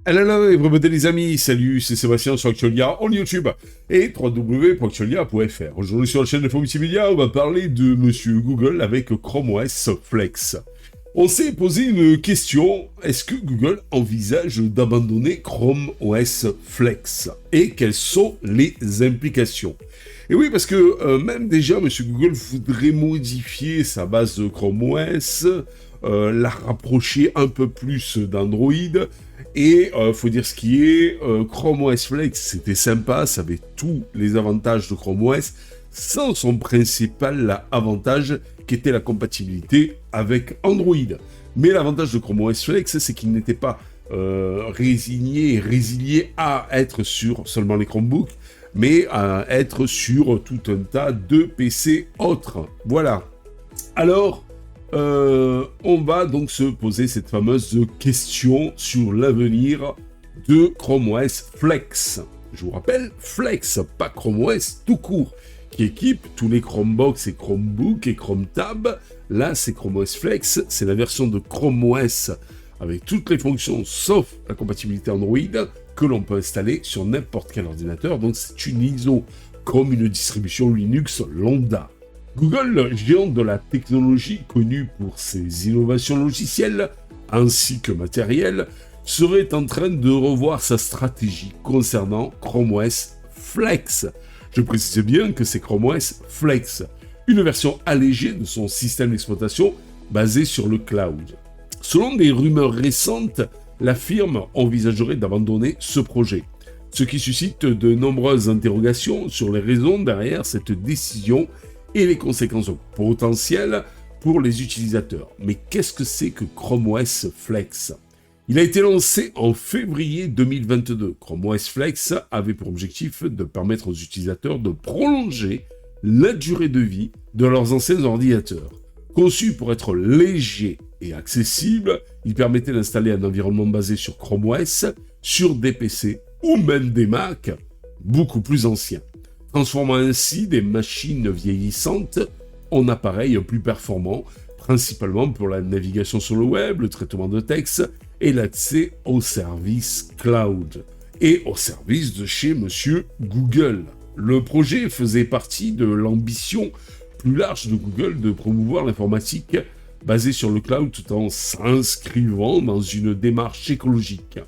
Hello, et bienvenue les amis, salut, c'est Sébastien sur Actualia en YouTube et www.actualia.fr. Aujourd'hui sur la chaîne de Multimédia, on va parler de Monsieur Google avec Chrome OS Flex. On s'est posé une question, est-ce que Google envisage d'abandonner Chrome OS Flex? Et quelles sont les implications? Et oui, parce que même déjà, Monsieur Google voudrait modifier sa base de Chrome OS, la rapprocher un peu plus d'Android. Et faut dire ce qui est, Chrome OS Flex, c'était sympa, ça avait tous les avantages de Chrome OS, sans son principal avantage qui était la compatibilité avec Android. Mais l'avantage de Chrome OS Flex, c'est qu'il n'était pas résilié à être sur seulement les Chromebooks, mais à être sur tout un tas de PC autres. Voilà. Alors, on va donc se poser cette fameuse question sur l'avenir de Chrome OS Flex. Je vous rappelle, Flex, pas Chrome OS tout court, qui équipe tous les Chromebox et Chromebook et Chrome Tab. Là, c'est Chrome OS Flex, c'est la version de Chrome OS avec toutes les fonctions sauf la compatibilité Android que l'on peut installer sur n'importe quel ordinateur. Donc c'est une ISO comme une distribution Linux lambda. Google, géant de la technologie connu pour ses innovations logicielles ainsi que matérielles, serait en train de revoir sa stratégie concernant Chrome OS Flex. Je précise bien que c'est Chrome OS Flex, une version allégée de son système d'exploitation basé sur le cloud. Selon des rumeurs récentes, la firme envisagerait d'abandonner ce projet, ce qui suscite de nombreuses interrogations sur les raisons derrière cette décision et les conséquences potentielles pour les utilisateurs. Mais qu'est-ce que c'est que Chrome OS Flex? Il a été lancé en février 2022. Chrome OS Flex avait pour objectif de permettre aux utilisateurs de prolonger la durée de vie de leurs anciens ordinateurs. Conçu pour être léger et accessible, il permettait d'installer un environnement basé sur Chrome OS sur des PC ou même des Mac beaucoup plus anciens, transformant ainsi des machines vieillissantes en appareils plus performants, principalement pour la navigation sur le web, le traitement de texte et l'accès aux services cloud et aux services de chez Monsieur Google. Le projet faisait partie de l'ambition plus large de Google de promouvoir l'informatique basée sur le cloud tout en s'inscrivant dans une démarche écologique.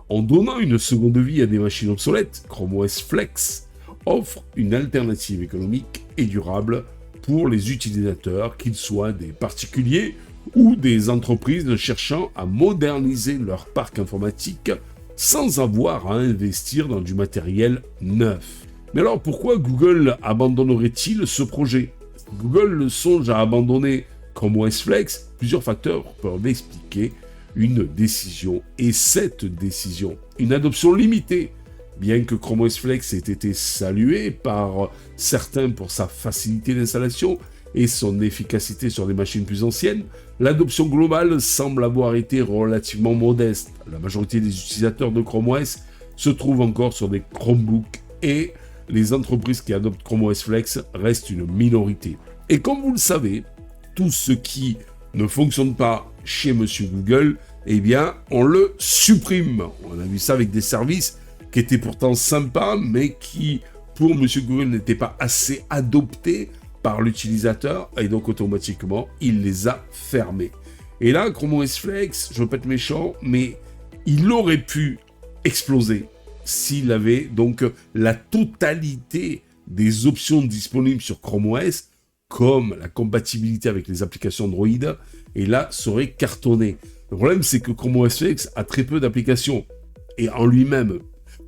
En donnant une seconde vie à des machines obsolètes, Chrome OS Flex offre une alternative économique et durable pour les utilisateurs, qu'ils soient des particuliers ou des entreprises cherchant à moderniser leur parc informatique sans avoir à investir dans du matériel neuf. Mais alors pourquoi Google abandonnerait-il ce projet? Google songe à abandonner Chrome OS Flex, plusieurs facteurs peuvent expliquer une décision. Et cette décision, une adoption limitée. Bien que Chrome OS Flex ait été salué par certains pour sa facilité d'installation et son efficacité sur des machines plus anciennes, l'adoption globale semble avoir été relativement modeste. La majorité des utilisateurs de Chrome OS se trouvent encore sur des Chromebooks et les entreprises qui adoptent Chrome OS Flex restent une minorité. Et comme vous le savez, tout ce qui ne fonctionne pas chez Monsieur Google, eh bien, on le supprime. On a vu ça avec des services qui étaient pourtant sympas, mais qui, pour Monsieur Google, n'étaient pas assez adoptés par l'utilisateur, et donc automatiquement, il les a fermés. Et là, Chrome OS Flex, je veux pas être méchant, mais il aurait pu exploser s'il avait donc la totalité des options disponibles sur Chrome OS, comme la compatibilité avec les applications Android, et là, ça aurait cartonné. Le problème, c'est que Chrome OS Flex a très peu d'applications, et en lui-même,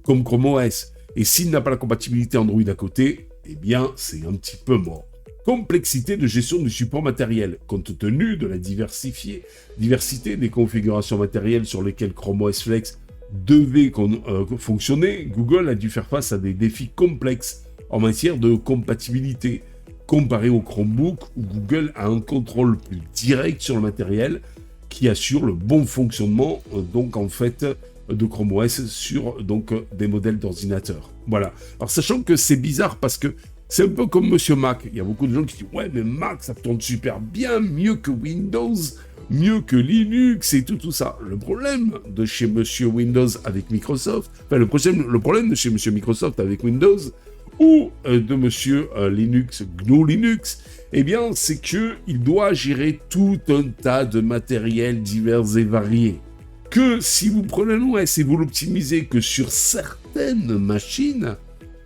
comme Chrome OS. Et s'il n'a pas la compatibilité Android à côté, eh bien, c'est un petit peu mort. Complexité de gestion du support matériel. Compte tenu de la diversité des configurations matérielles sur lesquelles Chrome OS Flex devait fonctionner, Google a dû faire face à des défis complexes en matière de compatibilité. Comparé au Chromebook, où Google a un contrôle plus direct sur le matériel qui assure le bon fonctionnement, donc en fait, de Chrome OS sur donc des modèles d'ordinateurs. Voilà. Alors sachant que c'est bizarre parce que c'est un peu comme Monsieur Mac. Il y a beaucoup de gens qui disent ouais mais Mac ça tourne super bien, mieux que Windows. mieux que Linux et tout ça. Le problème de chez Monsieur Windows avec Microsoft, enfin le problème de chez Monsieur Microsoft avec Windows ou de Monsieur Linux, GNU Linux, eh bien c'est qu'il doit gérer tout un tas de matériel divers et variés. Que si vous prenez l'OS et vous l'optimisez que sur certaines machines,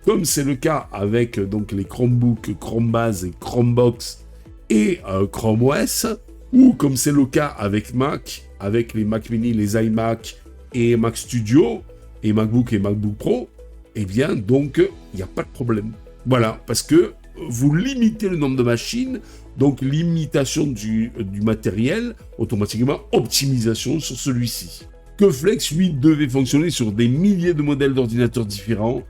comme c'est le cas avec donc les Chromebooks, Chromebase et Chromebox et Chrome OS, ou comme c'est le cas avec Mac, avec les Mac mini, les iMac et Mac Studio, et MacBook et MacBook Pro, eh bien, donc, il n'y a pas de problème. Voilà, parce que vous limitez le nombre de machines, donc limitation du matériel, automatiquement optimisation sur celui-ci. Que Flex, lui, devait fonctionner sur des milliers de modèles d'ordinateurs différents,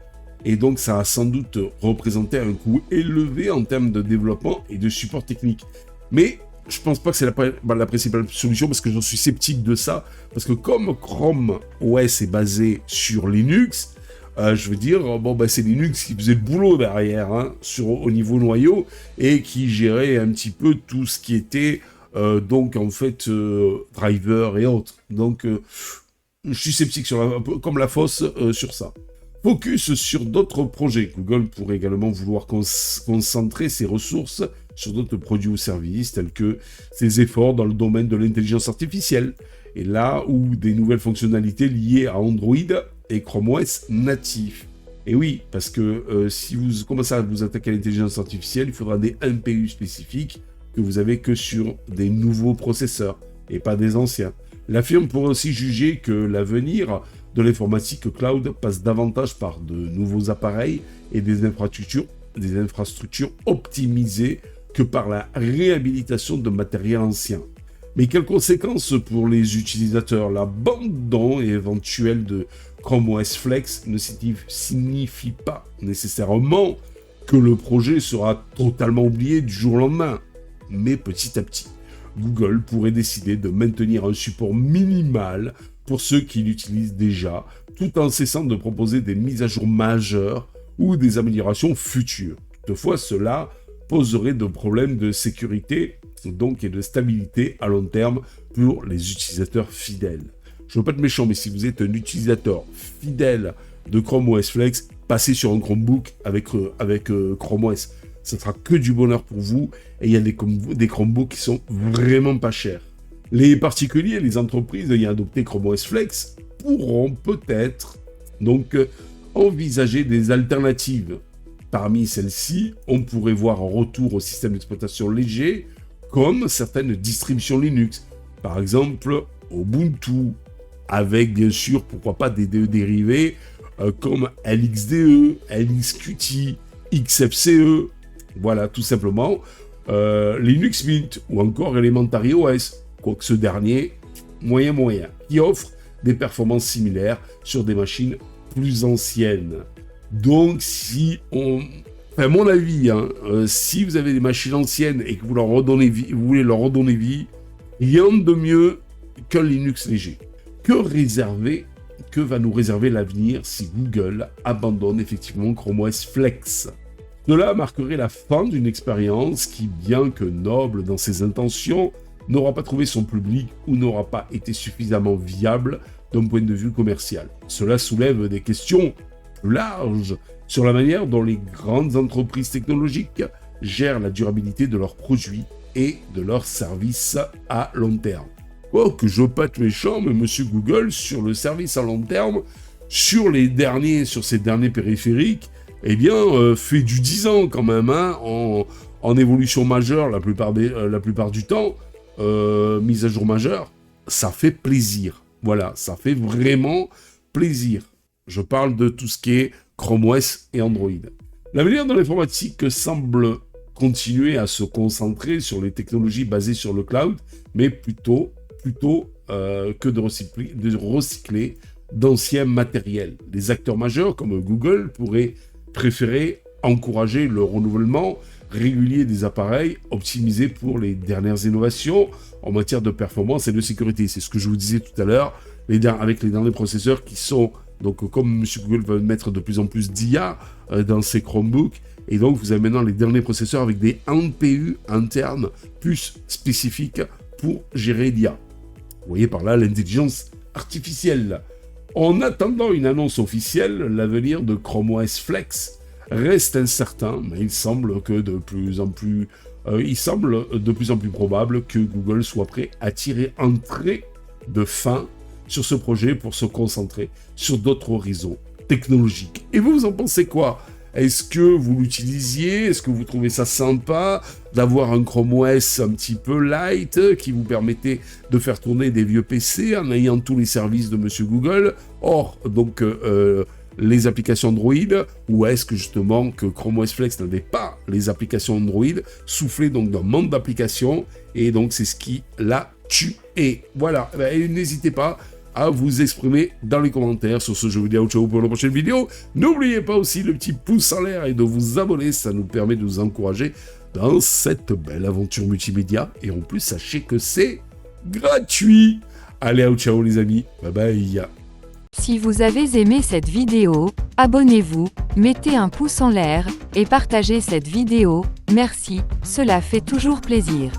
et donc ça a sans doute représenté un coût élevé en termes de développement et de support technique. Mais je pense pas que c'est la principale solution, parce que j'en suis sceptique de ça, parce que comme Chrome OS est basé sur Linux, je veux dire, c'est Linux qui faisait le boulot derrière, hein, au niveau noyau, et qui gérait un petit peu tout ce qui était, driver et autres. Donc, je suis sceptique, un peu comme la fosse, sur ça. Focus sur d'autres projets. Google pourrait également vouloir concentrer ses ressources sur d'autres produits ou services, tels que ses efforts dans le domaine de l'intelligence artificielle, et là où des nouvelles fonctionnalités liées à Android et Chrome OS natif. Et oui, parce que si vous commencez à vous attaquer à l'intelligence artificielle, il faudra des NPU spécifiques que vous avez que sur des nouveaux processeurs et pas des anciens. La firme pourrait aussi juger que l'avenir de l'informatique cloud passe davantage par de nouveaux appareils et des infrastructures optimisées que par la réhabilitation de matériel ancien. Mais quelles conséquences pour les utilisateurs? L'abandon éventuel de Chrome OS Flex ne signifie pas nécessairement que le projet sera totalement oublié du jour au lendemain. Mais petit à petit, Google pourrait décider de maintenir un support minimal pour ceux qui l'utilisent déjà, tout en cessant de proposer des mises à jour majeures ou des améliorations futures. Toutefois, cela poserait de problèmes de sécurité et de stabilité à long terme pour les utilisateurs fidèles. Je ne veux pas être méchant, mais si vous êtes un utilisateur fidèle de Chrome OS Flex, passez sur un Chromebook avec Chrome OS. Ce sera que du bonheur pour vous, et il y a des Chromebooks qui sont vraiment pas chers. Les particuliers, les entreprises ayant adopté Chrome OS Flex pourront peut-être envisager des alternatives. Parmi celles-ci, on pourrait voir un retour au système d'exploitation léger, comme certaines distributions Linux, par exemple Ubuntu, avec bien sûr, pourquoi pas des dérivés comme LXDE, LXQT, XFCE, voilà, tout simplement, Linux Mint ou encore Elementary OS, quoique ce dernier, moyen, qui offre des performances similaires sur des machines plus anciennes. Donc, mon avis, si vous avez des machines anciennes et que vous voulez leur redonner vie, rien de mieux qu'un Linux léger. Que va nous réserver l'avenir si Google abandonne effectivement Chrome OS Flex? Cela marquerait la fin d'une expérience qui, bien que noble dans ses intentions, n'aura pas trouvé son public ou n'aura pas été suffisamment viable d'un point de vue commercial. Cela soulève des questions plus larges sur la manière dont les grandes entreprises technologiques gèrent la durabilité de leurs produits et de leurs services à long terme. Oh, que je veux pas être méchant, mais monsieur Google, sur le service à long terme, sur ces derniers périphériques, eh bien, fait du 10 ans quand même, hein, en évolution majeure la plupart du temps, mise à jour majeure, ça fait plaisir. Voilà, ça fait vraiment plaisir. Je parle de tout ce qui est Chrome OS et Android. L'avenir de l'informatique semble continuer à se concentrer sur les technologies basées sur le cloud, mais plutôt que de recycler d'anciens matériels. Les acteurs majeurs comme Google pourraient préférer encourager le renouvellement régulier des appareils optimisés pour les dernières innovations en matière de performance et de sécurité. C'est ce que je vous disais tout à l'heure, avec les derniers processeurs qui sont, donc comme M. Google va mettre de plus en plus d'IA dans ses Chromebooks, et donc vous avez maintenant les derniers processeurs avec des NPU internes plus spécifiques pour gérer l'IA. Vous voyez par là l'intelligence artificielle. En attendant une annonce officielle, l'avenir de Chrome OS Flex reste incertain, mais il semble de plus en plus probable que Google soit prêt à tirer un trait de fin sur ce projet pour se concentrer sur d'autres horizons technologiques. Et vous en pensez quoi ? Est-ce que vous l'utilisiez ? Est-ce que vous trouvez ça sympa d'avoir un Chrome OS un petit peu light qui vous permettait de faire tourner des vieux PC en ayant tous les services de Monsieur Google ? Or, donc, les applications Android, ou est-ce que justement que Chrome OS Flex n'avait pas les applications Android, soufflait donc d'un manque d'applications, et donc c'est ce qui l'a tué. Voilà, et n'hésitez pas à vous exprimer dans les commentaires sur ce jeu vidéo. Ciao pour la prochaine vidéo. N'oubliez pas aussi le petit pouce en l'air et de vous abonner, ça nous permet de nous encourager dans cette belle aventure multimédia. Et en plus, sachez que c'est gratuit. Allez, ciao les amis, bye bye. Si vous avez aimé cette vidéo, abonnez-vous, mettez un pouce en l'air, et partagez cette vidéo, merci, cela fait toujours plaisir.